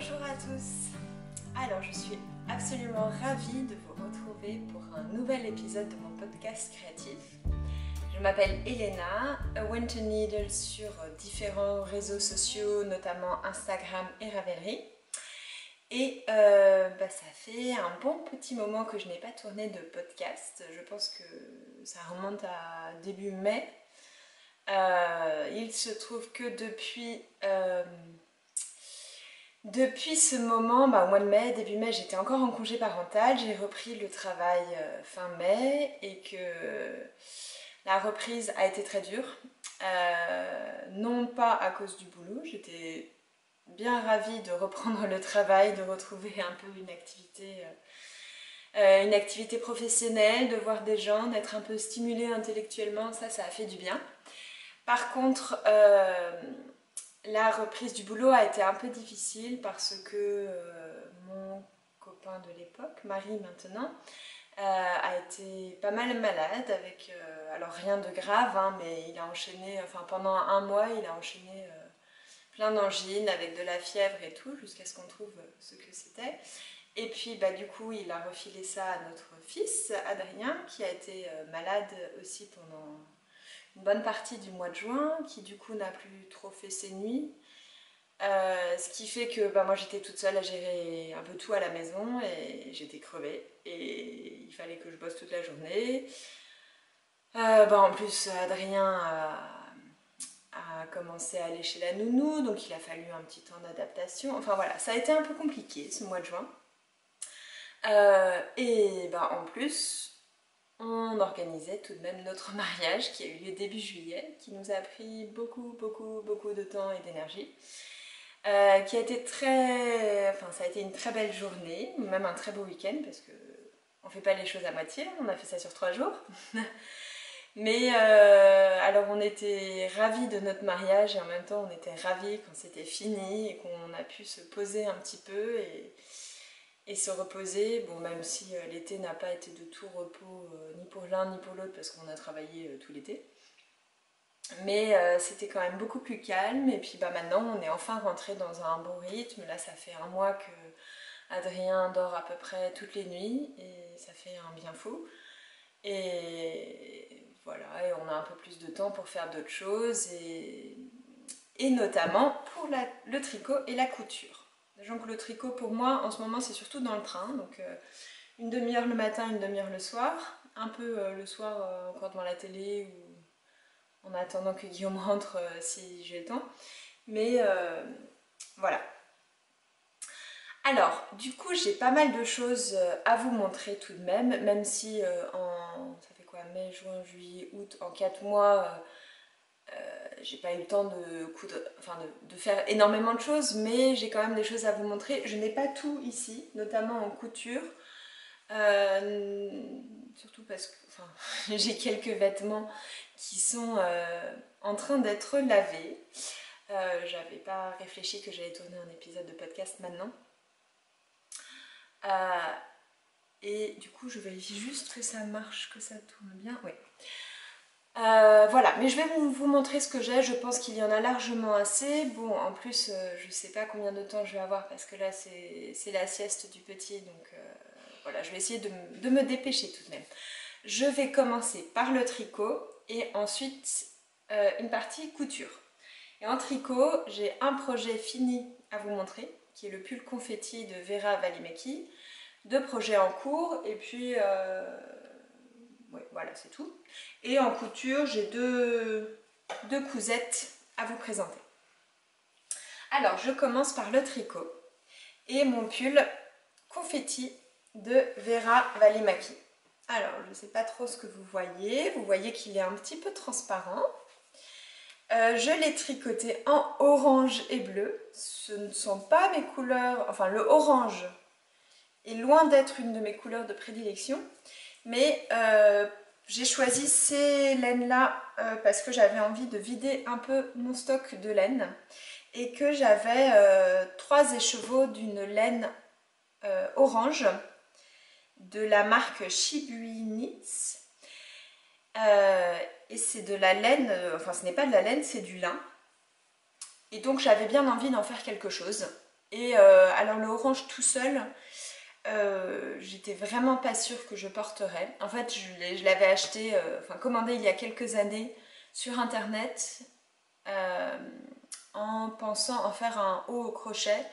Bonjour à tous. Alors je suis absolument ravie de vous retrouver pour un nouvel épisode de mon podcast créatif. Je m'appelle Elena, a Winter Needle sur différents réseaux sociaux, notamment Instagram et Ravelry. Et ça fait un bon petit moment que je n'ai pas tourné de podcast. Je pense que ça remonte à début mai. Il se trouve que depuis ce moment, au mois de mai, début mai, j'étais encore en congé parental. J'ai repris le travail fin mai et que la reprise a été très dure. Non pas à cause du boulot, j'étais bien ravie de reprendre le travail, de retrouver un peu une activité professionnelle, de voir des gens, d'être un peu stimulée intellectuellement, ça a fait du bien. Par contre, la reprise du boulot a été un peu difficile parce que mon copain de l'époque, Marie maintenant, a été pas mal malade avec, alors rien de grave, hein, mais il a enchaîné, pendant un mois, il a enchaîné plein d'angines avec de la fièvre et tout, jusqu'à ce qu'on trouve ce que c'était. Et puis du coup, il a refilé ça à notre fils, Adrien, qui a été malade aussi pendant une bonne partie du mois de juin, qui du coup n'a plus trop fait ses nuits. Ce qui fait que moi j'étais toute seule à gérer un peu tout à la maison et j'étais crevée et il fallait que je bosse toute la journée. En plus Adrien a commencé à aller chez la nounou, donc il a fallu un petit temps d'adaptation. Enfin voilà, ça a été un peu compliqué ce mois de juin. En plus, on organisait tout de même notre mariage qui a eu lieu début juillet, qui nous a pris beaucoup de temps et d'énergie. Qui a été ça a été une très belle journée, même un très beau week-end, parce que on fait pas les choses à moitié, on a fait ça sur 3 jours. Mais alors on était ravis de notre mariage et en même temps on était ravis quand c'était fini et qu'on a pu se poser un petit peu et se reposer. Bon, même si l'été n'a pas été de tout repos ni pour l'un ni pour l'autre parce qu'on a travaillé tout l'été. Mais c'était quand même beaucoup plus calme et puis maintenant on est enfin rentré dans un bon rythme. Là ça fait un mois que Adrien dort à peu près toutes les nuits et ça fait un bien fou. Et voilà, et on a un peu plus de temps pour faire d'autres choses et notamment pour le tricot et la couture. Sachant que le tricot pour moi en ce moment c'est surtout dans le train, donc une demi-heure le matin, une demi-heure le soir, un peu le soir encore devant la télé ou en attendant que Guillaume rentre si j'ai le temps. Mais voilà. Alors, du coup, j'ai pas mal de choses à vous montrer tout de même, même si ça fait quoi, mai, juin, juillet, août, en 4 mois, j'ai pas eu le temps de faire énormément de choses, mais j'ai quand même des choses à vous montrer. Je n'ai pas tout ici, notamment en couture. Surtout parce que j'ai quelques vêtements qui sont en train d'être lavés. J'avais pas réfléchi que j'allais tourner un épisode de podcast maintenant. Et du coup je vérifie juste que ça marche, que ça tourne bien. Oui. Voilà, mais je vais vous montrer ce que j'ai. Je pense qu'il y en a largement assez. Bon, en plus je sais pas combien de temps je vais avoir parce que là c'est la sieste du petit, donc voilà, je vais essayer de me dépêcher tout de même. Je vais commencer par le tricot et ensuite une partie couture. Et en tricot, j'ai un projet fini à vous montrer, qui est le pull confetti de Vera Välimäki. 2 projets en cours, et puis ouais, voilà, c'est tout. Et en couture, j'ai deux cousettes à vous présenter. Alors, je commence par le tricot et mon pull confetti de Vera Välimäki. Alors, je ne sais pas trop ce que vous voyez qu'il est un petit peu transparent. Je l'ai tricoté en orange et bleu. Ce ne sont pas mes couleurs, enfin le orange est loin d'être une de mes couleurs de prédilection, mais j'ai choisi ces laines-là parce que j'avais envie de vider un peu mon stock de laine et que j'avais 3 écheveaux d'une laine orange de la marque Shibuinitz. Et c'est de la laine, ce n'est pas de la laine, c'est du lin. Et donc j'avais bien envie d'en faire quelque chose. Et alors le orange tout seul, j'étais vraiment pas sûre que je porterais. En fait, je l'avais acheté, enfin commandé il y a quelques années sur internet en pensant en faire un haut au crochet.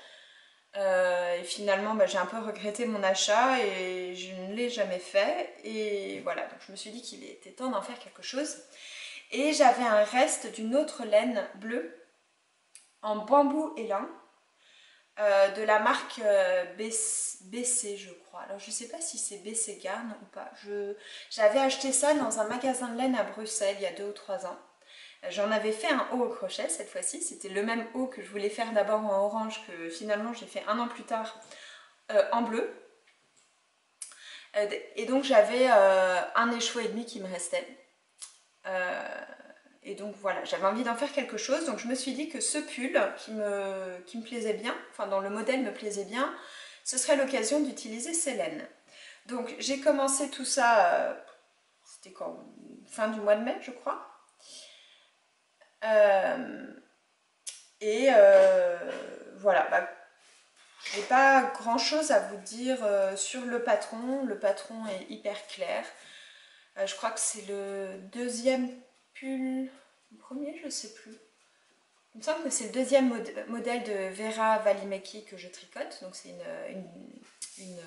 Et finalement, bah, j'ai un peu regretté mon achat et je ne l'ai jamais fait. Et voilà, donc je me suis dit qu'il était temps d'en faire quelque chose. Et j'avais un reste d'une autre laine bleue en bambou et lin de la marque BC, je crois. Alors je sais pas si c'est BC Garn ou pas. J'avais acheté ça dans un magasin de laine à Bruxelles il y a 2 ou 3 ans. J'en avais fait un haut au crochet cette fois-ci. C'était le même haut que je voulais faire d'abord en orange que finalement j'ai fait un an plus tard en bleu. Et donc j'avais un écheveau et demi qui me restait. Et donc voilà, j'avais envie d'en faire quelque chose. Donc je me suis dit que ce pull qui me plaisait bien, enfin dans le modèle me plaisait bien, ce serait l'occasion d'utiliser ces laines. Donc j'ai commencé tout ça, c'était quand? Fin du mois de mai je crois. Et voilà, bah, j'ai pas grand chose à vous dire sur le patron. Le patron est hyper clair. Je crois que c'est le deuxième pull, le premier je sais plus. Il me semble que c'est le deuxième modèle de Vera Välimäki que je tricote. Donc c'est une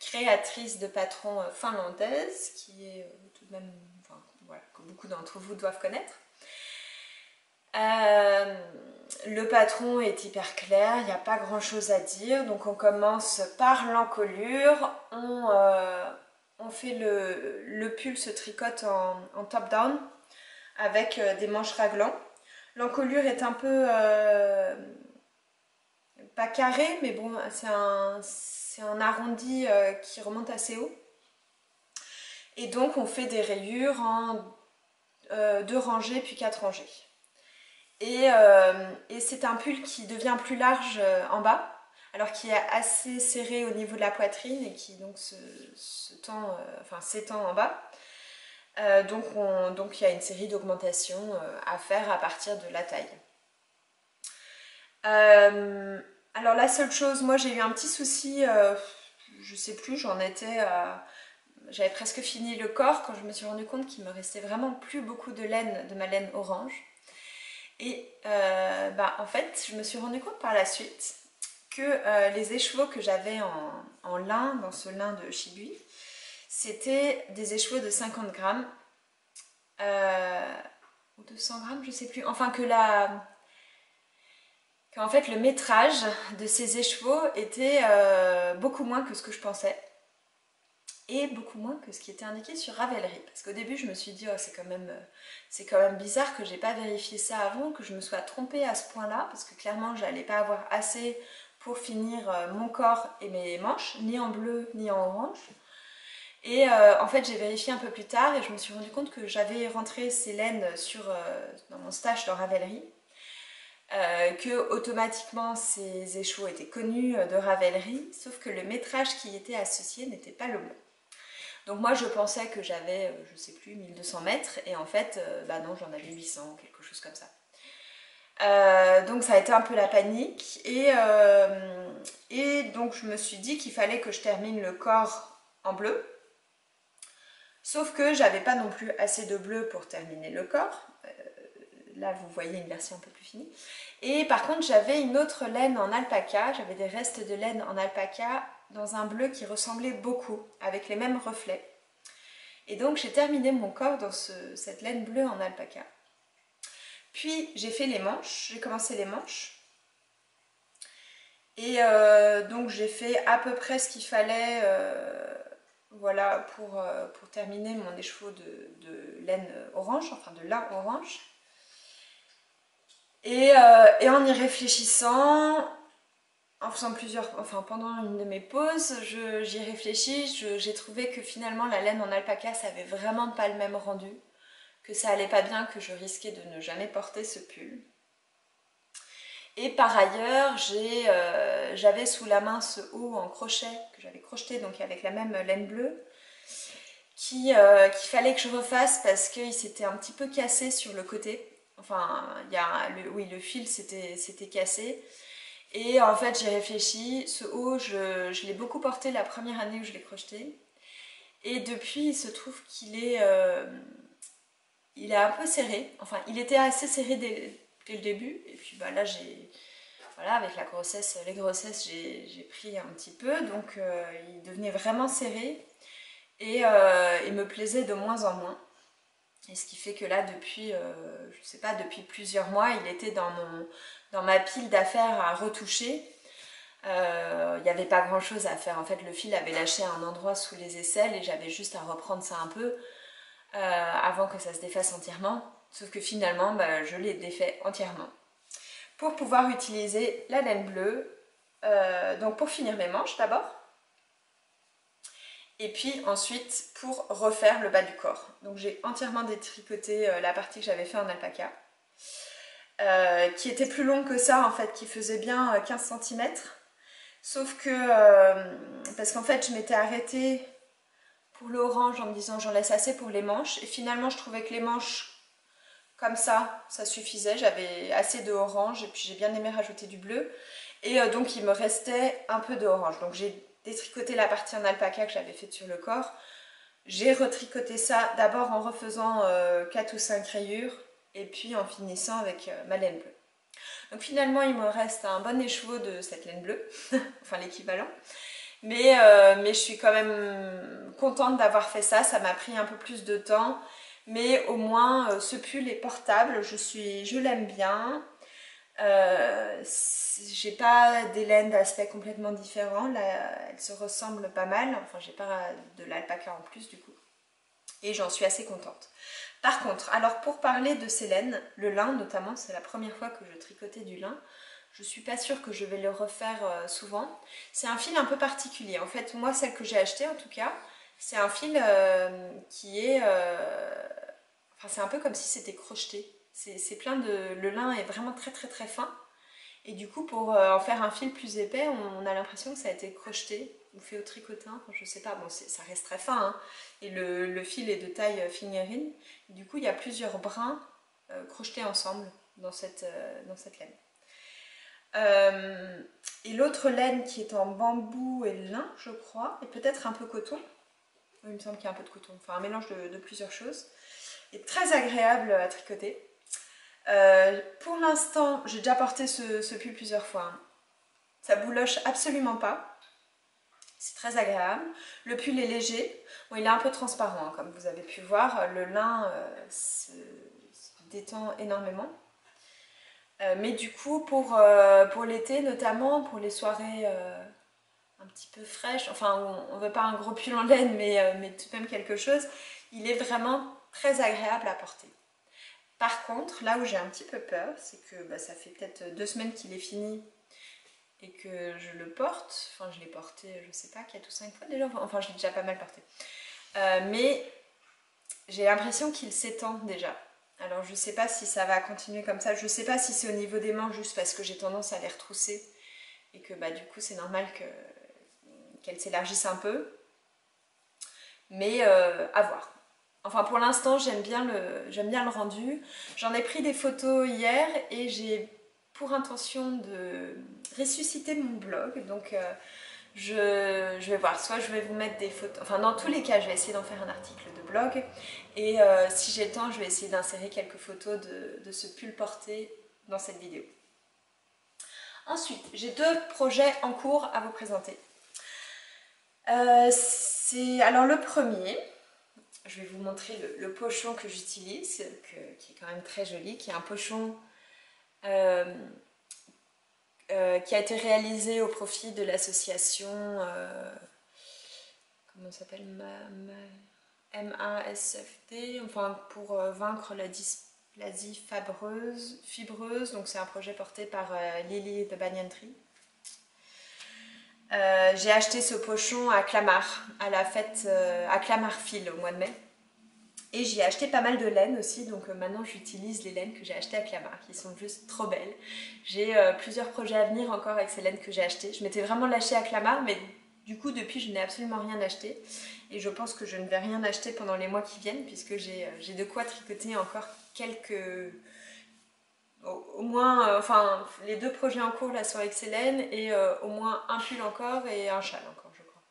créatrice de patrons finlandaise qui est tout de même, enfin, voilà, que beaucoup d'entre vous doivent connaître. Le patron est hyper clair, il n'y a pas grand chose à dire. Donc on commence par l'encolure. On fait le pull se tricote en top down avec des manches raglan. L'encolure est un peu pas carré, mais bon, c'est un arrondi qui remonte assez haut. Et donc on fait des rayures en 2 rangées puis 4 rangées. Et c'est un pull qui devient plus large en bas, alors qui est assez serré au niveau de la poitrine et qui donc s'étend en bas. Donc il y a une série d'augmentations à faire à partir de la taille. Alors la seule chose, moi j'ai eu un petit souci, je sais plus, j'avais presque fini le corps quand je me suis rendu compte qu'il me restait vraiment plus beaucoup de laine, de ma laine orange. Et en fait, je me suis rendu compte par la suite que les écheveaux que j'avais en lin, dans ce lin de Shibui, c'était des écheveaux de 50 grammes ou de 100 grammes, je sais plus. Enfin, qu'en fait, le métrage de ces écheveaux était beaucoup moins que ce que je pensais. Et beaucoup moins que ce qui était indiqué sur Ravelry. Parce qu'au début, je me suis dit, oh, c'est quand même bizarre que j'ai pas vérifié ça avant, que je me sois trompée à ce point-là, parce que clairement, j'allais pas avoir assez pour finir mon corps et mes manches, ni en bleu, ni en orange. Et en fait, j'ai vérifié un peu plus tard et je me suis rendu compte que j'avais rentré ces laines dans mon stash dans Ravelry. Que automatiquement ces écheveaux étaient connus de Ravelry, sauf que le métrage qui y était associé n'était pas le bon. Donc moi je pensais que j'avais, je sais plus, 1200 mètres et en fait, bah non, j'en avais 800, quelque chose comme ça. Donc ça a été un peu la panique et donc je me suis dit qu'il fallait que je termine le corps en bleu. Sauf que j'avais pas non plus assez de bleu pour terminer le corps. Là vous voyez une version un peu plus finie. Et par contre j'avais une autre laine en alpaca, j'avais des restes de laine en alpaca dans un bleu qui ressemblait beaucoup, avec les mêmes reflets. Et donc j'ai terminé mon corps dans cette laine bleue en alpaca. Puis j'ai fait les manches, j'ai commencé les manches. Et donc j'ai fait à peu près ce qu'il fallait voilà, pour terminer mon écheveau de laine orange, enfin de lin orange. Et en y réfléchissant, en faisant pendant une de mes pauses, j'y réfléchis, j'ai trouvé que finalement la laine en alpaca, ça avait vraiment pas le même rendu, que ça allait pas bien, que je risquais de ne jamais porter ce pull. Et par ailleurs, j'avais sous la main ce haut en crochet que j'avais crocheté donc avec la même laine bleue, qu'il fallait que je refasse parce qu'il s'était un petit peu cassé sur le côté. Enfin, oui, le fil s'était cassé. Et en fait j'ai réfléchi, ce haut je l'ai beaucoup porté la première année où je l'ai crocheté. Et depuis il se trouve il est un peu serré, enfin il était assez serré dès le début. Et puis bah, là voilà, avec la grossesse, les grossesses j'ai pris un petit peu, donc il devenait vraiment serré. Et il me plaisait de moins en moins. Et ce qui fait que là, depuis, je sais pas, depuis plusieurs mois, il était dans ma pile d'affaires à retoucher. Il n'y avait pas grand chose à faire. En fait, le fil avait lâché à un endroit sous les aisselles et j'avais juste à reprendre ça un peu avant que ça se défasse entièrement. Sauf que finalement, bah, je l'ai défait entièrement pour pouvoir utiliser la laine bleue. Donc pour finir mes manches d'abord. Et puis ensuite pour refaire le bas du corps. Donc j'ai entièrement détricoté la partie que j'avais fait en alpaca. Qui était plus longue que ça en fait, qui faisait bien 15 cm. Sauf que, parce qu'en fait je m'étais arrêtée pour le orange en me disant j'en laisse assez pour les manches. Et finalement je trouvais que les manches comme ça suffisait. J'avais assez de orange et puis j'ai bien aimé rajouter du bleu. Et donc il me restait un peu de orange. Donc j'ai détricoté la partie en alpaca que j'avais faite sur le corps. J'ai retricoté ça d'abord en refaisant 4 ou 5 rayures et puis en finissant avec ma laine bleue. Donc finalement il me reste un bon écheveau de cette laine bleue, enfin l'équivalent. Mais je suis quand même contente d'avoir fait ça, ça m'a pris un peu plus de temps. Mais au moins ce pull est portable, je l'aime bien. J'ai pas des laines d'aspect complètement différent, là elles se ressemblent pas mal, enfin j'ai pas de l'alpaca en plus du coup. Et j'en suis assez contente. Par contre, alors pour parler de ces laines, le lin notamment, c'est la première fois que je tricotais du lin. Je suis pas sûre que je vais le refaire souvent. C'est un fil un peu particulier. En fait, moi, celle que j'ai achetée en tout cas, c'est un fil qui est... Enfin, c'est un peu comme si c'était crocheté. C'est plein de... Le lin est vraiment très très très fin. Et du coup, pour en faire un fil plus épais, on a l'impression que ça a été crocheté ou fait au tricotin. Enfin, je sais pas, bon, ça reste très fin. Hein. Et le fil est de taille figurine. Du coup, il y a plusieurs brins crochetés ensemble dans cette laine. Et l'autre laine qui est en bambou et lin, je crois, et peut-être un peu coton. Il me semble qu'il y a un peu de coton, enfin un mélange de plusieurs choses. Est très agréable à tricoter. Pour l'instant, j'ai déjà porté ce pull plusieurs fois. Hein. Ça bouloche absolument pas. C'est très agréable. Le pull est léger. Bon, il est un peu transparent, hein, comme vous avez pu voir. Le lin se détend énormément. Mais du coup, pour l'été, notamment pour les soirées un petit peu fraîches, enfin, on ne veut pas un gros pull en laine, mais tout de même quelque chose, il est vraiment très agréable à porter. Par contre, là où j'ai un petit peu peur, c'est que bah, ça fait peut-être 2 semaines qu'il est fini et que je le porte. Enfin, je l'ai porté, je sais pas, 4 ou 5 fois déjà. Enfin, je l'ai déjà pas mal porté. Mais j'ai l'impression qu'il s'étend déjà. Alors, je sais pas si ça va continuer comme ça. Je sais pas si c'est au niveau des mains, juste parce que j'ai tendance à les retrousser. Et que bah, du coup, c'est normal qu'elles s'élargissent un peu. Mais à voir. Enfin, pour l'instant, j'aime bien le rendu. J'en ai pris des photos hier et j'ai pour intention de ressusciter mon blog. Donc, je vais voir. Soit je vais vous mettre des photos. Enfin, dans tous les cas, je vais essayer d'en faire un article de blog. Et si j'ai le temps, je vais essayer d'insérer quelques photos de ce pull porté dans cette vidéo. Ensuite, j'ai 2 projets en cours à vous présenter. Alors, le premier... Je vais vous montrer le pochon que j'utilise, qui est quand même très joli, qui est un pochon qui a été réalisé au profit de l'association, comment ça s'appelle, MASFD, enfin pour vaincre la dysplasie fibreuse. Donc c'est un projet porté par Lily de Banyan Tree. J'ai acheté ce pochon à Clamart, à la fête à Clamart-Fil au mois de mai. Et j'y ai acheté pas mal de laine aussi, donc maintenant j'utilise les laines que j'ai achetées à Clamart, qui sont juste trop belles. J'ai plusieurs projets à venir encore avec ces laines que j'ai achetées. Je m'étais vraiment lâchée à Clamart, mais du coup depuis je n'ai absolument rien acheté. Et je pense que je ne vais rien acheter pendant les mois qui viennent, puisque j'ai de quoi tricoter encore au moins, enfin les 2 projets en cours là sont avec Célène et au moins un pull encore et un châle encore je crois.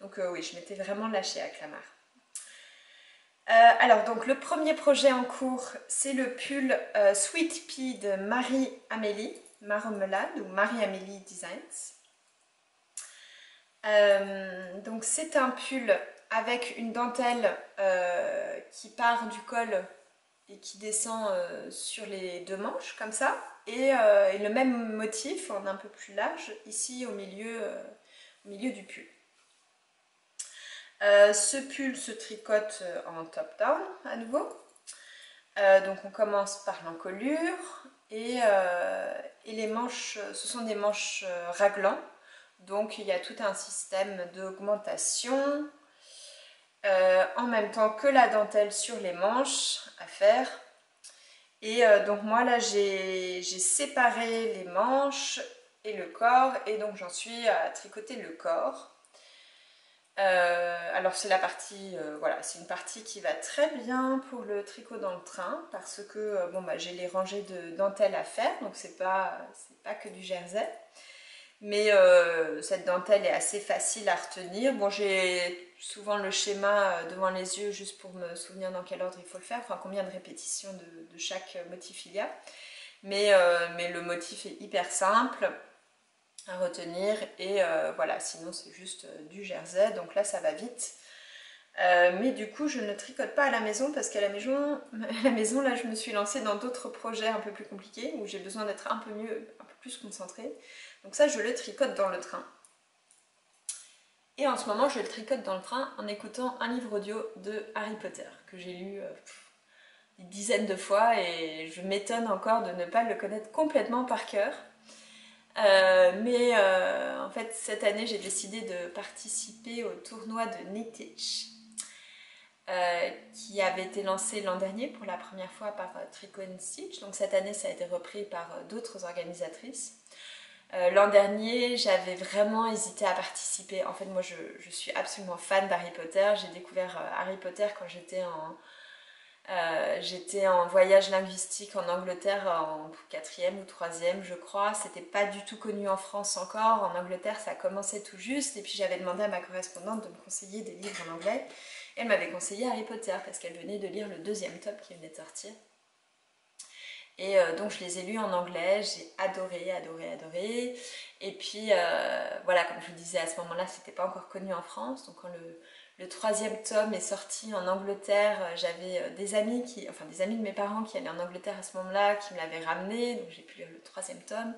Donc oui, je m'étais vraiment lâchée à Clamart. Alors donc le premier projet en cours c'est le pull Sweet Pea de Marie-Amélie Marmelade ou Marie-Amélie Designs. Donc c'est un pull avec une dentelle qui part du col et qui descend sur les 2 manches comme ça et le même motif en un peu plus large ici au milieu du pull. Ce pull se tricote en top down à nouveau. Donc on commence par l'encolure et les manches, ce sont des manches raglan. Donc il y a tout un système d'augmentation en même temps que la dentelle sur les manches à faire. Et donc moi là j'ai séparé les manches et le corps et donc j'en suis à tricoter le corps. Alors c'est la partie, voilà, c'est une partie qui va très bien pour le tricot dans le train parce que bon, bah, j'ai les rangées de dentelle à faire, donc c'est pas que du jersey. Mais cette dentelle est assez facile à retenir. Bon, j'ai souvent le schéma devant les yeux juste pour me souvenir dans quel ordre il faut le faire, enfin combien de répétitions de chaque motif il y a. Mais le motif est hyper simple à retenir et voilà, sinon c'est juste du jersey, donc là ça va vite. Mais du coup je ne tricote pas à la maison parce qu'à la maison là je me suis lancée dans d'autres projets un peu plus compliqués où j'ai besoin d'être un peu plus concentrée. Donc ça je le tricote dans le train. Et en ce moment je le tricote dans le train en écoutant un livre audio de Harry Potter que j'ai lu des dizaines de fois et je m'étonne encore de ne pas le connaître complètement par cœur. Mais en fait cette année j'ai décidé de participer au tournoi de Knittage qui avait été lancé l'an dernier pour la première fois par Tricot & Stitch. Donc cette année ça a été repris par d'autres organisatrices. L'an dernier j'avais vraiment hésité à participer. En fait moi je suis absolument fan d'Harry Potter. J'ai découvert Harry Potter quand j'étais en voyage linguistique en Angleterre en 4e ou 3e je crois, c'était pas du tout connu en France encore, en Angleterre ça commençait tout juste et puis j'avais demandé à ma correspondante de me conseiller des livres en anglais et elle m'avait conseillé Harry Potter parce qu'elle venait de lire le 2e tome qui venait de sortir et donc je les ai lus en anglais, j'ai adoré, adoré, adoré et puis voilà comme je vous disais à ce moment là c'était pas encore connu en France donc quand le 3e tome est sorti en Angleterre. J'avais des amis des amis de mes parents qui allaient en Angleterre à ce moment-là, qui me l'avaient ramené, donc j'ai pu lire le 3e tome.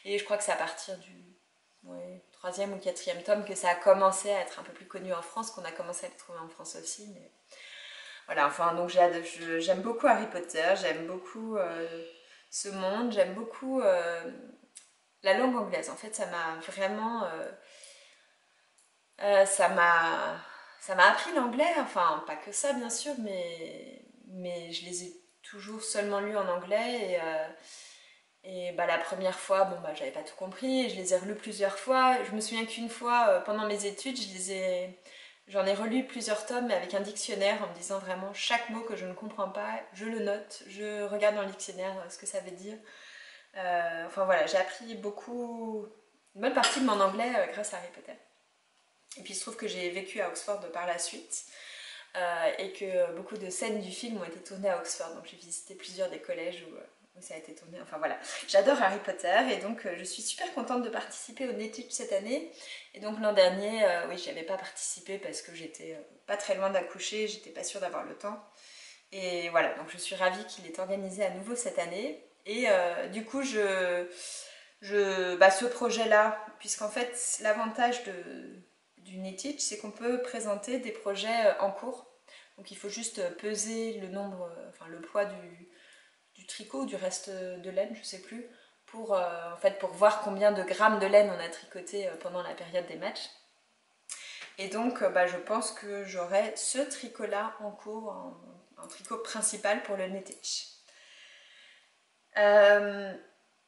Et je crois que c'est à partir du 3e ou 4e tome que ça a commencé à être un peu plus connu en France, qu'on a commencé à le trouver en France aussi. Mais voilà, enfin donc j'aime beaucoup Harry Potter, j'aime beaucoup ce monde, j'aime beaucoup la langue anglaise. En fait, ça m'a vraiment ça m'a appris l'anglais, enfin pas que ça bien sûr, mais je les ai toujours seulement lus en anglais et bah, la première fois, bon bah j'avais pas tout compris, je les ai relus plusieurs fois. Je me souviens qu'une fois pendant mes études, j'en ai relu plusieurs tomes mais avec un dictionnaire en me disant vraiment chaque mot que je ne comprends pas, je le note, je regarde dans le dictionnaire ce que ça veut dire. Enfin voilà, j'ai appris beaucoup, une bonne partie de mon anglais grâce à Harry Potter. Et puis il se trouve que j'ai vécu à Oxford par la suite et que beaucoup de scènes du film ont été tournées à Oxford. Donc j'ai visité plusieurs des collèges où ça a été tourné. Enfin voilà, j'adore Harry Potter et donc je suis super contente de participer au Knittage cette année. Et donc l'an dernier, oui, j'y avais pas participé parce que j'étais pas très loin d'accoucher, j'étais pas sûre d'avoir le temps. Et voilà, donc je suis ravie qu'il est organisé à nouveau cette année. Et du coup, ce projet-là, puisqu'en fait, l'avantage du Knittage, c'est qu'on peut présenter des projets en cours. Donc il faut juste peser le nombre, enfin le poids du tricot ou du reste de laine, je sais plus, pour, en fait, pour voir combien de grammes de laine on a tricoté pendant la période des matchs. Et donc je pense que j'aurai ce tricot-là en cours, en tricot principal pour le Knittage.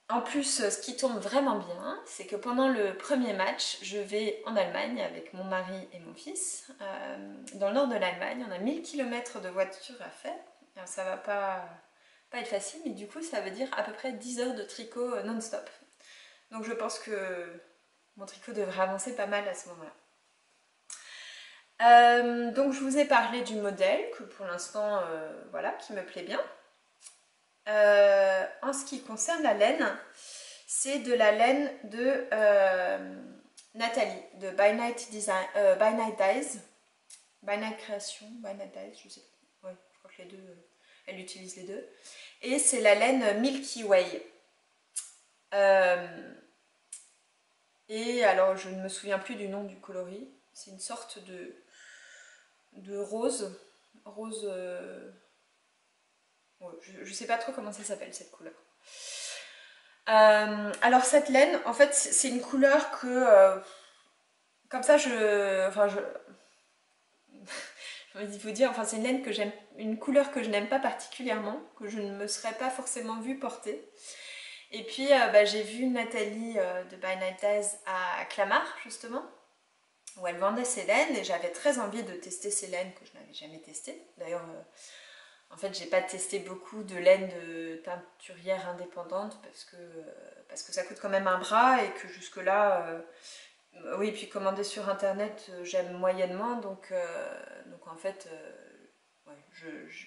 En plus, ce qui tombe vraiment bien, c'est que pendant le premier match, je vais en Allemagne avec mon mari et mon fils. Dans le nord de l'Allemagne, on a 1000 km de voiture à faire. Alors, ça va pas pas être facile, mais du coup ça veut dire à peu près 10 heures de tricot non-stop. Donc je pense que mon tricot devrait avancer pas mal à ce moment-là. Donc je vous ai parlé du modèle que pour l'instant voilà, qui me plaît bien. En ce qui concerne la laine, c'est de la laine de Nathalie de By Night Design, By Night Dyes, By Night Création, By Night Dyes, je sais pas. Ouais, je crois que les deux, elle utilise les deux. Et c'est la laine Milky Way. Et alors je ne me souviens plus du nom du coloris. C'est une sorte de rose. Rose. Ouais, je ne sais pas trop comment ça s'appelle cette couleur. Alors cette laine, en fait, c'est une couleur que. Comme ça, enfin, j'ai envie de vous dire, enfin, c'est une laine que j'aime, une couleur que je n'aime pas particulièrement, que je ne me serais pas forcément vue porter. Et puis, j'ai vu Nathalie de By Night Dyes à Clamart, justement, où elle vendait ses laines, et j'avais très envie de tester ces laines que je n'avais jamais testées. D'ailleurs, en fait, j'ai pas testé beaucoup de laine de teinturière indépendante parce que ça coûte quand même un bras et que jusque-là, oui, puis commander sur internet, j'aime moyennement, donc en fait, ouais,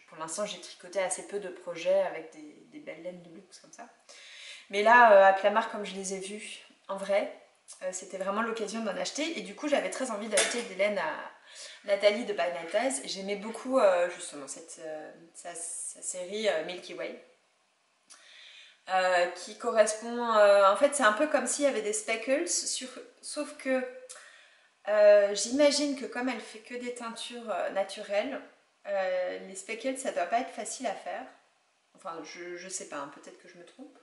pour l'instant, j'ai tricoté assez peu de projets avec des belles laines de luxe comme ça. Mais là, à Clamart, comme je les ai vus en vrai, c'était vraiment l'occasion d'en acheter. Et du coup, j'avais très envie d'acheter des laines à Nathalie de By Night Dyes. Et j'aimais beaucoup justement sa série Milky Way. Qui correspond... en fait, c'est un peu comme s'il y avait des speckles, sauf que j'imagine que comme elle fait que des teintures naturelles, les speckles, ça doit pas être facile à faire. Enfin, je sais pas, hein, peut-être que je me trompe.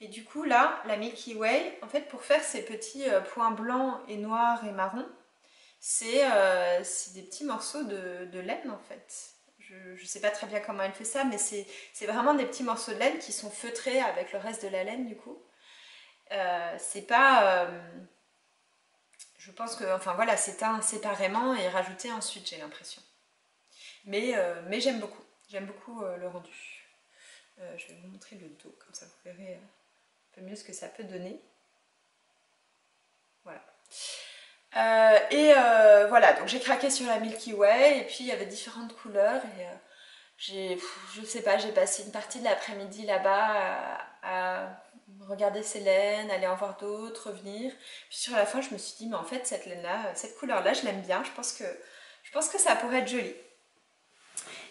Et du coup, là, la Milky Way, en fait, pour faire ces petits points blancs et noirs et marrons, c'est des petits morceaux de laine, en fait. Je ne sais pas très bien comment elle fait ça, mais c'est vraiment des petits morceaux de laine qui sont feutrés avec le reste de la laine, du coup. C'est pas... je pense que, enfin voilà, c'est teint séparément et rajouté ensuite, j'ai l'impression. Mais j'aime beaucoup. J'aime beaucoup le rendu. Je vais vous montrer le dos, comme ça vous verrez un peu mieux ce que ça peut donner. Voilà. Voilà, donc j'ai craqué sur la Milky Way et puis il y avait différentes couleurs et je sais pas, j'ai passé une partie de l'après-midi là-bas à regarder ces laines, aller en voir d'autres, revenir. Puis sur la fin, je me suis dit, mais en fait, cette laine-là, cette couleur-là, je l'aime bien, je pense que ça pourrait être joli.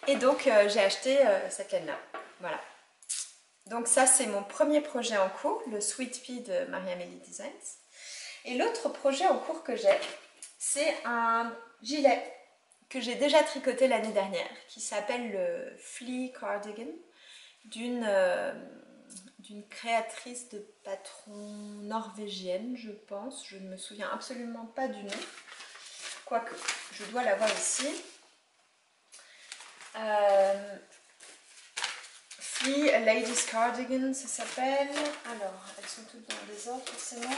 Et donc, j'ai acheté cette laine-là. Voilà. Donc ça, c'est mon premier projet en cours, le Sweet Pea de Marie-Amélie Designs. Et l'autre projet en cours que j'ai, c'est un gilet que j'ai déjà tricoté l'année dernière, qui s'appelle le Flea Cardigan, d'une créatrice de patron norvégienne, je pense. Je ne me souviens absolument pas du nom, quoique je dois l'avoir ici. Flea Ladies Cardigan, ça s'appelle. Alors, elles sont toutes dans le désordre forcément.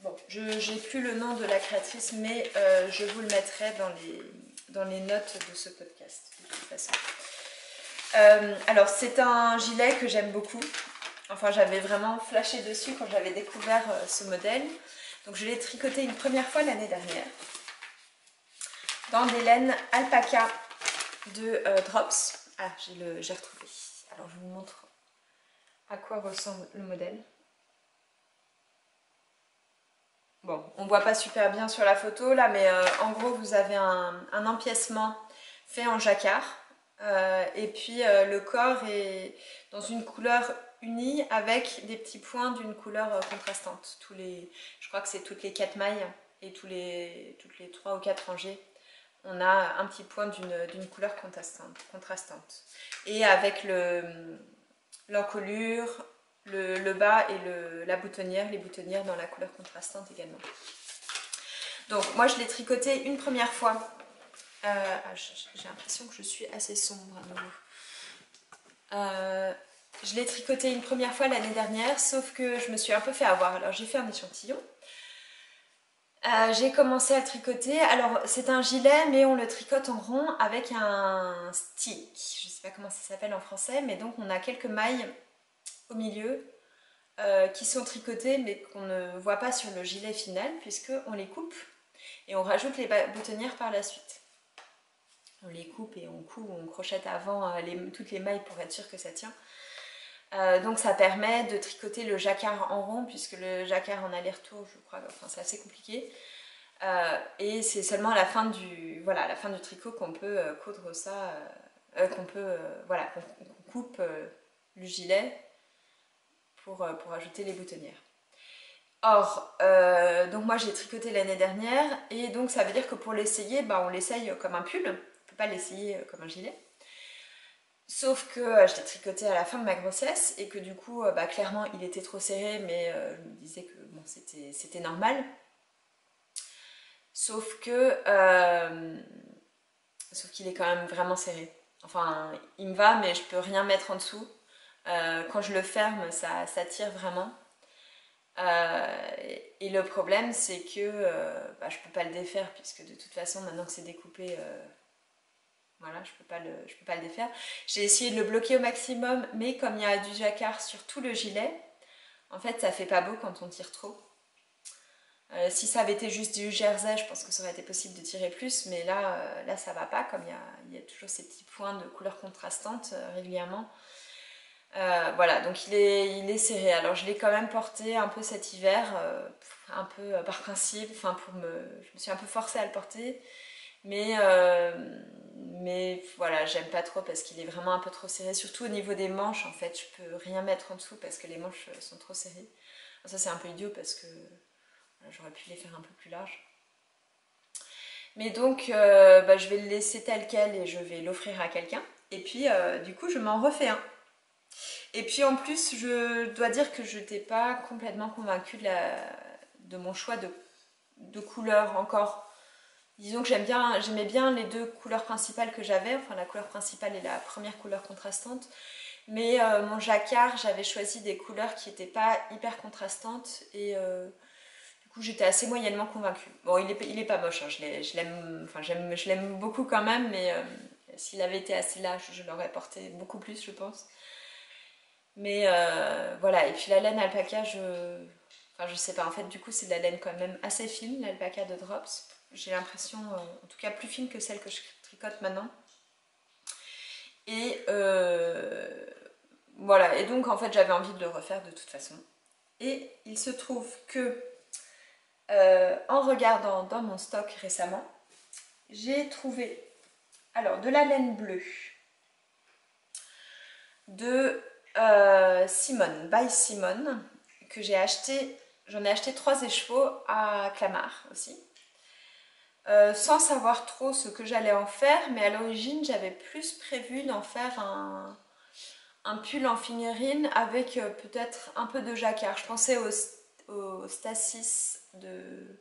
Bon, je n'ai plus le nom de la créatrice, mais je vous le mettrai dans les notes de ce podcast, de toute façon. Alors, c'est un gilet que j'aime beaucoup. Enfin, j'avais vraiment flashé dessus quand j'avais découvert ce modèle. Donc, je l'ai tricoté une première fois l'année dernière. Dans des laines alpaca de Drops. Ah, j'ai retrouvé. Alors, je vous montre à quoi ressemble le modèle. Bon, on voit pas super bien sur la photo là, mais en gros vous avez un empiècement fait en jacquard et puis le corps est dans une couleur unie avec des petits points d'une couleur contrastante. Je crois que c'est toutes les 4 mailles et toutes les 3 ou 4 rangées, on a un petit point d'une couleur contrastante. Et avec l'encolure, le bas et la boutonnière, les boutonnières dans la couleur contrastante également. Donc moi je l'ai tricoté une première fois. J'ai l'impression que je suis assez sombre à nouveau. Je l'ai tricoté une première fois l'année dernière, sauf que je me suis un peu fait avoir. Alors j'ai fait un échantillon. J'ai commencé à le tricoter. Alors c'est un gilet mais on le tricote en rond avec un stick. Je sais pas comment ça s'appelle en français, mais donc on a quelques mailles au milieu qui sont tricotées mais qu'on ne voit pas sur le gilet final puisqu'on les coupe et on rajoute les boutonnières par la suite. On les coupe et on coud, on crochette avant toutes les mailles pour être sûr que ça tient. Donc ça permet de tricoter le jacquard en rond puisque le jacquard en aller-retour, je crois, enfin c'est assez compliqué. Et c'est seulement à la fin du tricot qu'on peut coudre ça, voilà, qu'on coupe le gilet pour ajouter les boutonnières. Or, donc moi j'ai tricoté l'année dernière et donc ça veut dire que pour l'essayer, on l'essaye comme un pull, on ne peut pas l'essayer comme un gilet. Sauf que je l'ai tricoté à la fin de ma grossesse et que du coup, clairement il était trop serré, mais je me disais que bon, c'était normal. Sauf que sauf qu'il est quand même vraiment serré. Enfin, il me va, mais je peux rien mettre en dessous. Quand je le ferme, ça tire vraiment. Et le problème, c'est que je peux pas le défaire, puisque de toute façon, maintenant que c'est découpé, voilà, je peux pas le défaire. J'ai essayé de le bloquer au maximum, mais comme il y a du jacquard sur tout le gilet, en fait, ça fait pas beau quand on tire trop. Si ça avait été juste du jersey, je pense que ça aurait été possible de tirer plus, mais là ça va pas, comme il y a toujours ces petits points de couleurs contrastantes régulièrement. Voilà, donc il est serré. Alors je l'ai quand même porté un peu cet hiver, un peu par principe, enfin je me suis un peu forcée à le porter, mais voilà, j'aime pas trop parce qu'il est vraiment un peu trop serré, surtout au niveau des manches en fait, je peux rien mettre en dessous parce que les manches sont trop serrées. Ça c'est un peu idiot parce que j'aurais pu les faire un peu plus larges. Mais donc, je vais le laisser tel quel et je vais l'offrir à quelqu'un. Et puis, du coup, je m'en refais un. Et puis, en plus, je dois dire que je n'étais pas complètement convaincue de mon choix de couleurs encore. Disons que j'aimais bien les deux couleurs principales que j'avais, enfin la couleur principale et la première couleur contrastante. Mais mon jacquard, j'avais choisi des couleurs qui n'étaient pas hyper contrastantes et du coup, j'étais assez moyennement convaincue. Bon, il est pas moche, hein, je l'aime beaucoup quand même, mais s'il avait été assez large, je l'aurais porté beaucoup plus, je pense. Mais voilà, et puis la laine alpaca, je sais pas, en fait, du coup, c'est de la laine quand même assez fine, l'alpaca de Drops. J'ai l'impression, en tout cas, plus fine que celle que je tricote maintenant. Et voilà, et donc, en fait, j'avais envie de le refaire de toute façon. Et il se trouve que en regardant dans mon stock récemment, j'ai trouvé alors de la laine bleue de Simone, by Simone, que j'ai acheté, j'en ai acheté 3 écheveaux à Clamart aussi. Sans savoir trop ce que j'allais en faire, mais à l'origine j'avais plus prévu d'en faire un pull en figurine avec peut-être un peu de jacquard. Je pensais au Stasis de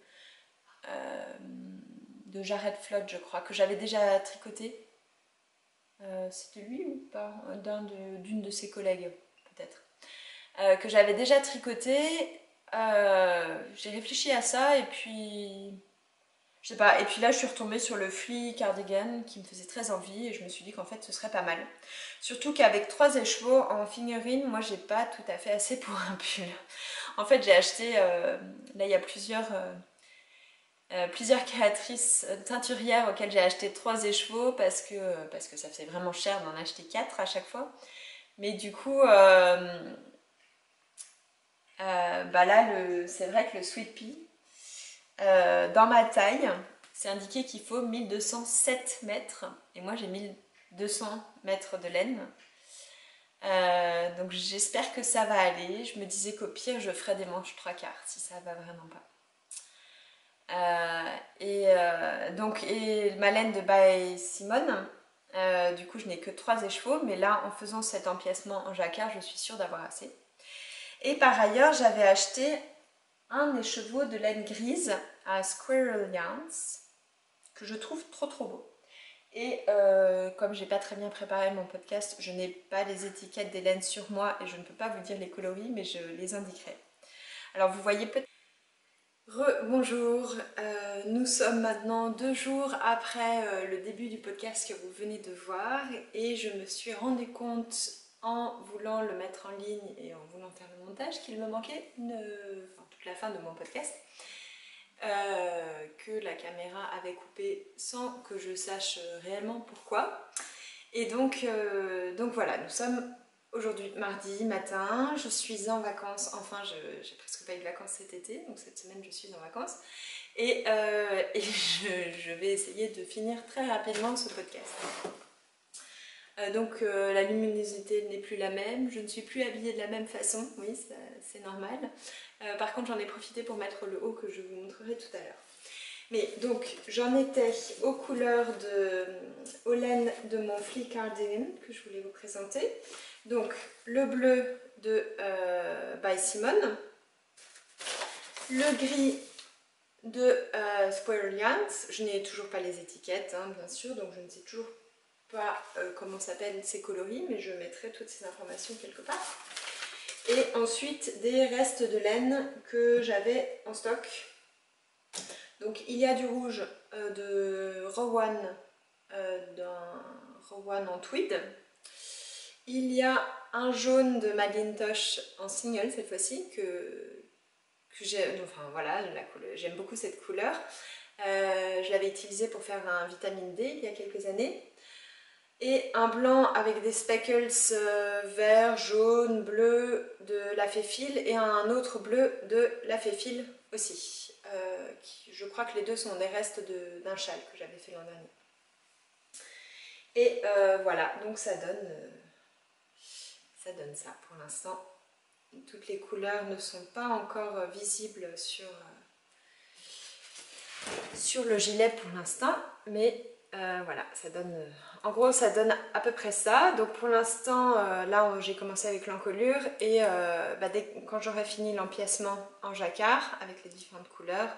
Jared Flood, je crois, que j'avais déjà tricoté. C'était lui ou pas? D'une de ses collègues, peut-être. Que j'avais déjà tricoté. J'ai réfléchi à ça et puis... Je sais pas, et puis là je suis retombée sur le Flea Cardigan qui me faisait très envie et je me suis dit qu'en fait ce serait pas mal. Surtout qu'avec 3 écheveaux en figurine, moi j'ai pas tout à fait assez pour un pull. En fait j'ai acheté, là il y a plusieurs créatrices teinturières auxquelles j'ai acheté 3 écheveaux parce que ça faisait vraiment cher d'en acheter 4 à chaque fois. Mais du coup, là c'est vrai que le Sweet Pea, dans ma taille, c'est indiqué qu'il faut 1207 mètres et moi j'ai 1200 mètres de laine. Donc j'espère que ça va aller. Je me disais qu'au pire je ferais des manches 3/4 si ça va vraiment pas. Et ma laine de By Simone, du coup je n'ai que 3 écheveaux, mais là en faisant cet empiècement en jacquard je suis sûre d'avoir assez. Et par ailleurs j'avais acheté un écheveau de laine grise à Squirrel Yarns que je trouve trop beau. Et comme j'ai pas très bien préparé mon podcast, je n'ai pas les étiquettes des laines sur moi et je ne peux pas vous dire les coloris, mais je les indiquerai. Alors vous voyez peut-être... Bonjour, nous sommes maintenant 2 jours après le début du podcast que vous venez de voir et je me suis rendu compte en voulant le mettre en ligne et en voulant faire le montage qu'il me manquait toute la fin de mon podcast, que la caméra avait coupé sans que je sache réellement pourquoi. Et donc voilà, nous sommes aujourd'hui mardi matin, je suis en vacances, enfin j'ai presque pas eu de vacances cet été, donc cette semaine je suis en vacances. Et je vais essayer de finir très rapidement ce podcast. La luminosité n'est plus la même, je ne suis plus habillée de la même façon, oui c'est normal. Par contre j'en ai profité pour mettre le haut que je vous montrerai tout à l'heure. Mais donc j'en étais aux laines de mon Flea Cardigan que je voulais vous présenter. Donc le bleu de by Simone, le gris de Squirrel Yarns. Je n'ai toujours pas les étiquettes hein, bien sûr, donc je ne sais toujours pas comment s'appellent ces coloris, mais je mettrai toutes ces informations quelque part. Et ensuite des restes de laine que j'avais en stock. Donc il y a du rouge de Rowan, d'un Rowan en tweed. Il y a un jaune de Macintosh en single cette fois-ci que j'aime, enfin voilà, j'aime beaucoup cette couleur. Je l'avais utilisé pour faire un vitamine D il y a quelques années. Et un blanc avec des speckles vert, jaune, bleu de la Féfil et un autre bleu de la Féfil aussi. Je crois que les deux sont des restes d'un châle que j'avais fait l'an dernier. Et voilà, donc ça donne ça pour l'instant. Toutes les couleurs ne sont pas encore visibles sur le gilet pour l'instant, mais voilà, ça donne, en gros ça donne à peu près ça. Donc pour l'instant, là j'ai commencé avec l'encolure et quand j'aurai fini l'empiècement en jacquard avec les différentes couleurs,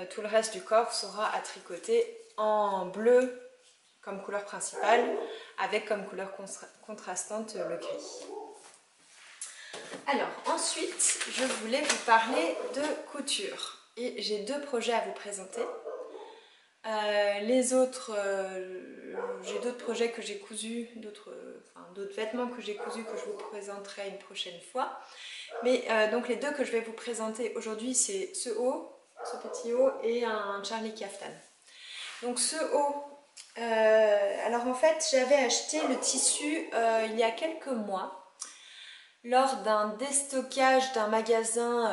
tout le reste du corps sera à tricoter en bleu comme couleur principale, avec comme couleur contrastante le gris. Alors ensuite, je voulais vous parler de couture et j'ai 2 projets à vous présenter. J'ai d'autres projets que j'ai cousus, d'autres vêtements que j'ai cousus que je vous présenterai une prochaine fois. Mais donc les 2 que je vais vous présenter aujourd'hui, c'est ce haut, ce petit haut et un Charlie Kaftan. Donc ce haut, alors en fait j'avais acheté le tissu il y a quelques mois lors d'un déstockage d'un magasin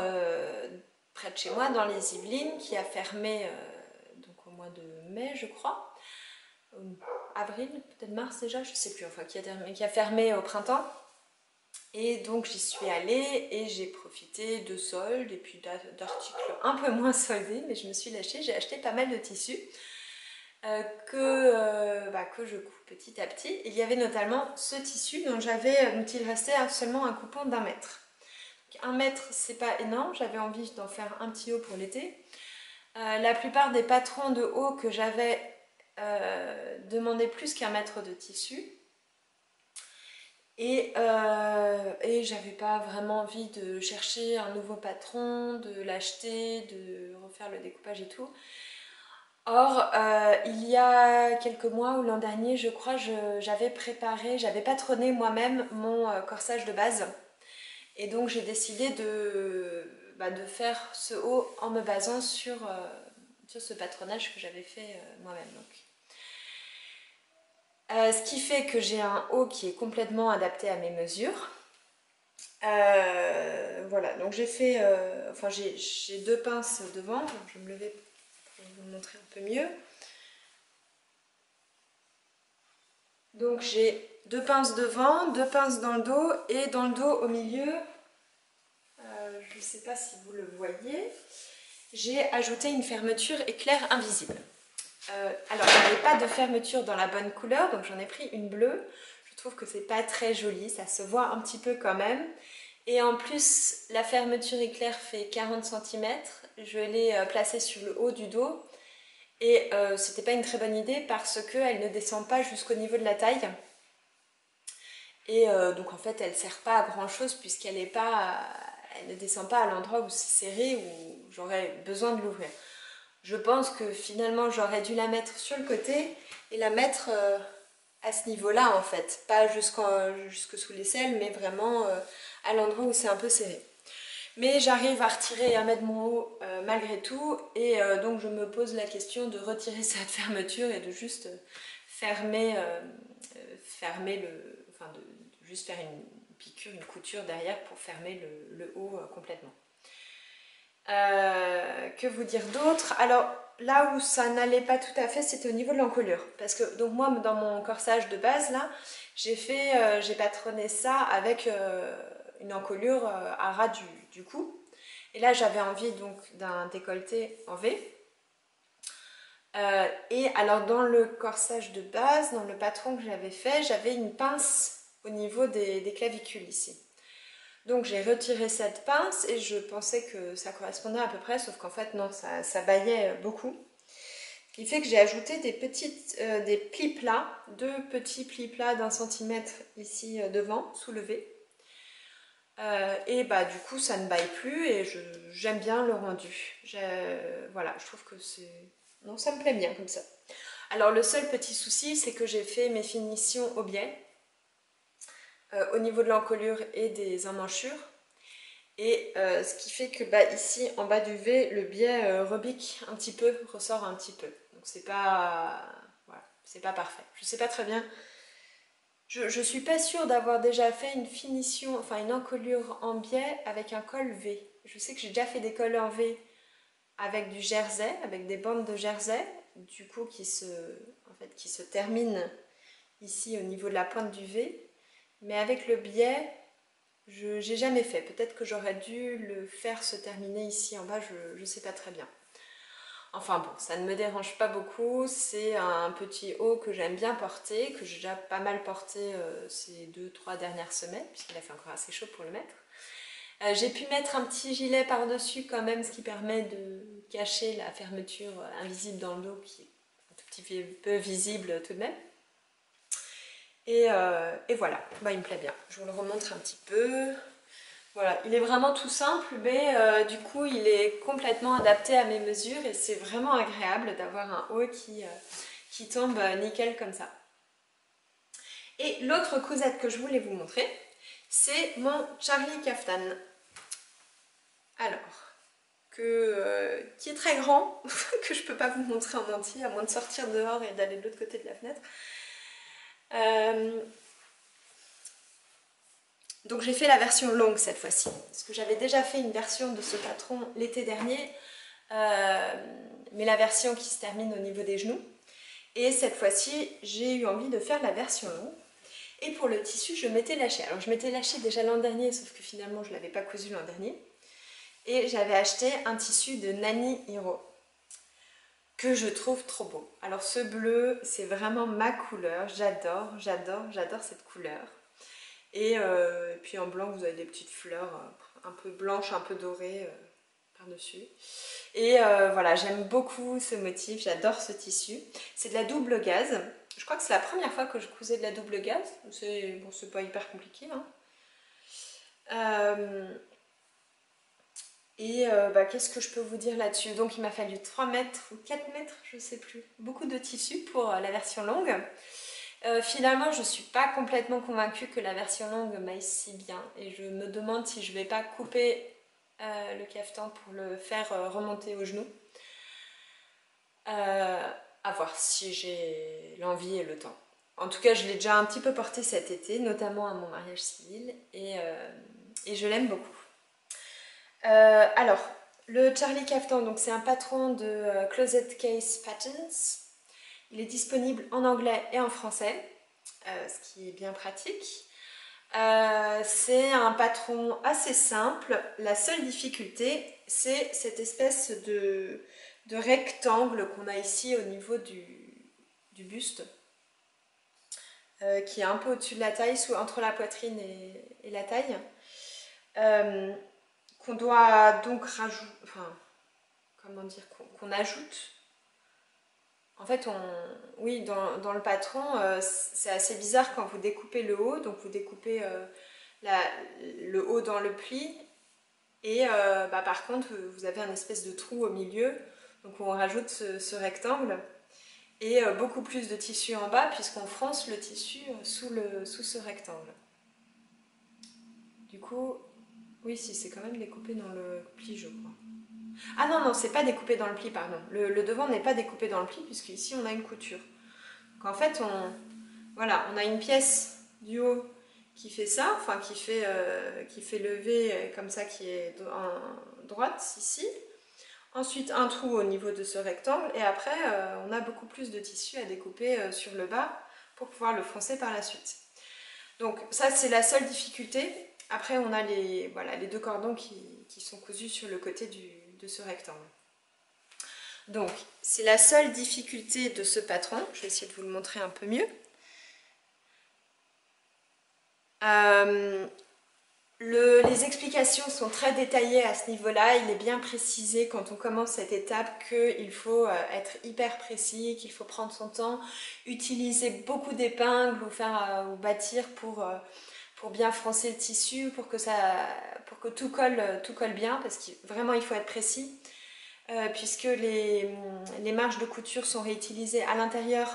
près de chez moi dans les Yvelines qui a fermé donc au mois de mai je crois, avril, peut-être mars déjà, je sais plus, enfin qui a fermé au printemps. Et donc j'y suis allée et j'ai profité de soldes et puis d'articles un peu moins soldés, mais je me suis lâchée, j'ai acheté pas mal de tissus que je coupe petit à petit. Il y avait notamment ce tissu dont il restait seulement un coupon d'1 mètre. Donc 1 mètre c'est pas énorme, j'avais envie d'en faire un petit haut pour l'été. La plupart des patrons de haut que j'avais demandaient plus qu'1 mètre de tissu. Et j'avais pas vraiment envie de chercher un nouveau patron, de l'acheter, de refaire le découpage et tout. Or, il y a quelques mois ou l'an dernier, je crois, j'avais patronné moi-même mon corsage de base. Et donc j'ai décidé de faire ce haut en me basant sur ce patronage que j'avais fait moi-même. Ce qui fait que j'ai un haut qui est complètement adapté à mes mesures. Voilà, donc j'ai fait, j'ai 2 pinces devant, donc je vais me lever pour vous le montrer un peu mieux. Donc j'ai 2 pinces devant, 2 pinces dans le dos et dans le dos au milieu, je ne sais pas si vous le voyez, j'ai ajouté une fermeture éclair invisible. Alors il n'y avait pas de fermeture dans la bonne couleur, donc j'en ai pris une bleue. Je trouve que c'est pas très joli, ça se voit un petit peu quand même. Et en plus, la fermeture éclair fait 40 cm, je l'ai placée sur le haut du dos. Et c'était pas une très bonne idée parce qu'elle ne descend pas jusqu'au niveau de la taille. Et donc en fait, elle sert pas à grand chose puisqu'elle n'est pas elle ne descend pas à l'endroit où c'est serré, où j'aurais besoin de l'ouvrir. Je pense que finalement j'aurais dû la mettre sur le côté et la mettre à ce niveau-là en fait. Pas jusque sous l'aisselle, mais vraiment à l'endroit où c'est un peu serré. Mais j'arrive à retirer et à mettre mon haut malgré tout. Et donc je me pose la question de retirer cette fermeture et de juste fermer le... Enfin de juste faire une piqûre, une couture derrière pour fermer le haut complètement. Que vous dire d'autre? Alors là où ça n'allait pas tout à fait, c'était au niveau de l'encolure. Parce que donc moi dans mon corsage de base là, j'ai patronné ça avec une encolure à ras du cou. Et là j'avais envie donc d'un décolleté en V. Et alors dans le corsage de base, dans le patron que j'avais fait, j'avais une pince au niveau des clavicules ici. Donc j'ai retiré cette pince et je pensais que ça correspondait à peu près, sauf qu'en fait non, ça baillait beaucoup. Ce qui fait que j'ai ajouté des plis plats, 2 petits plis plats d'1 centimètre ici devant, soulevés. Et bah du coup ça ne baille plus et j'aime bien le rendu. Voilà, je trouve que c'est... Non, ça me plaît bien comme ça. Alors le seul petit souci, c'est que j'ai fait mes finitions au biais, au niveau de l'encolure et des emmanchures. Et ce qui fait que bah, ici en bas du V, le biais rebique un petit peu, ressort un petit peu. Donc c'est pas, voilà, c'est pas parfait. Je sais pas très bien. Je suis pas sûre d'avoir déjà fait une finition, enfin une encolure en biais avec un col V. Je sais que j'ai déjà fait des cols en V avec du jersey, avec des bandes de jersey, du coup qui se terminent ici au niveau de la pointe du V. Mais avec le biais, j'ai jamais fait. Peut-être que j'aurais dû le faire se terminer ici en bas, je ne sais pas très bien. Enfin bon, ça ne me dérange pas beaucoup. C'est un petit haut que j'aime bien porter, que j'ai déjà pas mal porté ces 2-3 dernières semaines, puisqu'il a fait encore assez chaud pour le mettre. J'ai pu mettre un petit gilet par-dessus quand même, ce qui permet de cacher la fermeture invisible dans le dos, qui est un tout petit peu visible tout de même. Et voilà, bah, il me plaît bien. Je vous le remontre un petit peu. Voilà, il est vraiment tout simple, mais du coup il est complètement adapté à mes mesures et c'est vraiment agréable d'avoir un haut qui tombe nickel comme ça. Et l'autre cousette que je voulais vous montrer, c'est mon Charlie Kaftan. Alors, qui est très grand, que je ne peux pas vous montrer en entier, à moins de sortir dehors et d'aller de l'autre côté de la fenêtre. Donc j'ai fait la version longue cette fois-ci, parce que j'avais déjà fait une version de ce patron l'été dernier, mais la version qui se termine au niveau des genoux. Et cette fois-ci, j'ai eu envie de faire la version longue. Et pour le tissu, je m'étais lâchée. Alors je m'étais lâchée déjà l'an dernier, sauf que finalement je ne l'avais pas cousu l'an dernier. Et j'avais acheté un tissu de Nani Hiro, que je trouve trop beau. Alors ce bleu, c'est vraiment ma couleur, j'adore cette couleur. Et puis en blanc, vous avez des petites fleurs un peu blanches, un peu dorées par-dessus. Et voilà, j'aime beaucoup ce motif, j'adore ce tissu. C'est de la double gaze. Je crois que c'est la première fois que je cousais de la double gaze. C'est pas hyper compliqué. Hein. Bah, qu'est-ce que je peux vous dire là-dessus? Donc il m'a fallu 3 mètres ou 4 mètres, je sais plus. Beaucoup de tissu pour la version longue. Finalement, je ne suis pas complètement convaincue que la version longue m'aille si bien. Et je me demande si je ne vais pas couper le cafetan pour le faire remonter au genou. À voir si j'ai l'envie et le temps. En tout cas, je l'ai déjà un petit peu porté cet été, notamment à mon mariage civil. Et je l'aime beaucoup. Alors, le Charlie Kaftan, donc c'est un patron de Closet Case Patterns. Il est disponible en anglais et en français, ce qui est bien pratique. C'est un patron assez simple. La seule difficulté, c'est cette espèce de rectangle qu'on a ici au niveau du buste, qui est un peu au-dessus de la taille, entre la poitrine et la taille. Qu'on doit donc rajouter, enfin, comment dire, qu'on ajoute. En fait, oui, dans le patron, c'est assez bizarre quand vous découpez le haut, donc vous découpez le haut dans le pli, Et par contre, vous avez un espèce de trou au milieu, donc on rajoute ce rectangle. Et beaucoup plus de tissu en bas, puisqu'on fronce le tissu sous ce rectangle. Du coup, oui, si, c'est quand même découpé dans le pli, je crois. Ah non, non, c'est pas découpé dans le pli, pardon. Le devant n'est pas découpé dans le pli, puisqu'ici on a une couture. Donc en fait, voilà, on a une pièce du haut qui fait ça, enfin qui fait lever comme ça, qui est en droite ici. Ensuite, un trou au niveau de ce rectangle, et après, on a beaucoup plus de tissu à découper sur le bas pour pouvoir le froncer par la suite. Donc ça, c'est la seule difficulté. Après, on a voilà, les deux cordons qui sont cousus sur le côté de ce rectangle. Donc, c'est la seule difficulté de ce patron. Je vais essayer de vous le montrer un peu mieux. Les explications sont très détaillées à ce niveau-là. Il est bien précisé quand on commence cette étape qu'il faut être hyper précis, qu'il faut prendre son temps, utiliser beaucoup d'épingles ou bâtir pour bien froncer le tissu, pour que tout colle bien, parce que vraiment il faut être précis, puisque les marges de couture sont réutilisées à l'intérieur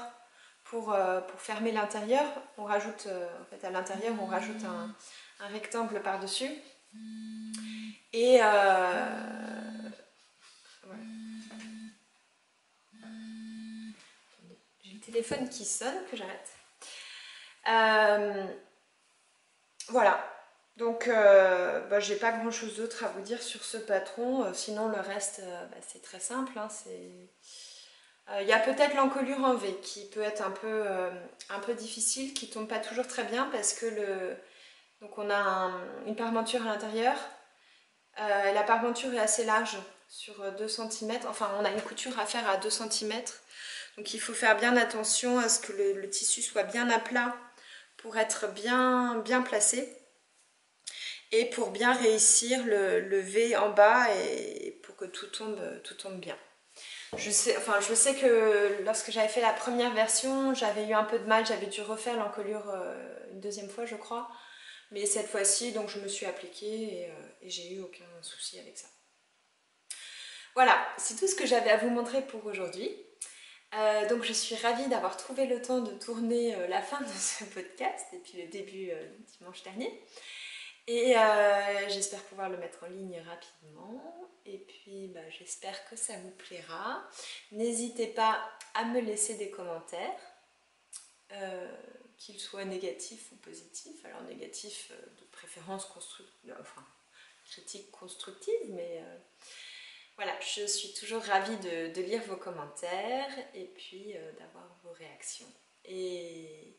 pour fermer l'intérieur. On rajoute, en fait, à l'intérieur, on rajoute un rectangle par-dessus. Et voilà. J'ai le téléphone qui sonne, que j'arrête. Voilà. Donc, j'ai pas grand chose d'autre à vous dire sur ce patron. Sinon, le reste, c'est très simple. Hein, y a peut-être l'encolure en V qui peut être un peu difficile, qui tombe pas toujours très bien parce que donc on a une parmenture à l'intérieur. La parmenture est assez large, sur 2 cm. Enfin, on a une couture à faire à 2 cm. Donc il faut faire bien attention à ce que le tissu soit bien à plat pour être bien placé. Et pour bien réussir le V en bas et pour que tout tombe bien. Je sais que lorsque j'avais fait la première version, j'avais eu un peu de mal, j'avais dû refaire l'encolure une deuxième fois, je crois. Mais cette fois-ci, donc je me suis appliquée et j'ai eu aucun souci avec ça. Voilà, c'est tout ce que j'avais à vous montrer pour aujourd'hui. Donc je suis ravie d'avoir trouvé le temps de tourner la fin de ce podcast et puis le début dimanche dernier. Et j'espère pouvoir le mettre en ligne rapidement. Et puis j'espère que ça vous plaira. N'hésitez pas à me laisser des commentaires, qu'ils soient négatifs ou positifs. Alors négatifs de préférence critique constructive, mais voilà, je suis toujours ravie de lire vos commentaires et puis d'avoir vos réactions. Et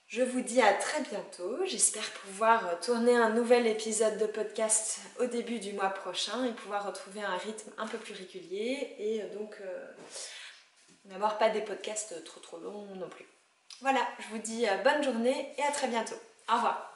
je vous dis à très bientôt. J'espère pouvoir tourner un nouvel épisode de podcast au début du mois prochain et pouvoir retrouver un rythme un peu plus régulier et donc n'avoir pas des podcasts trop longs non plus. Voilà, je vous dis bonne journée et à très bientôt. Au revoir.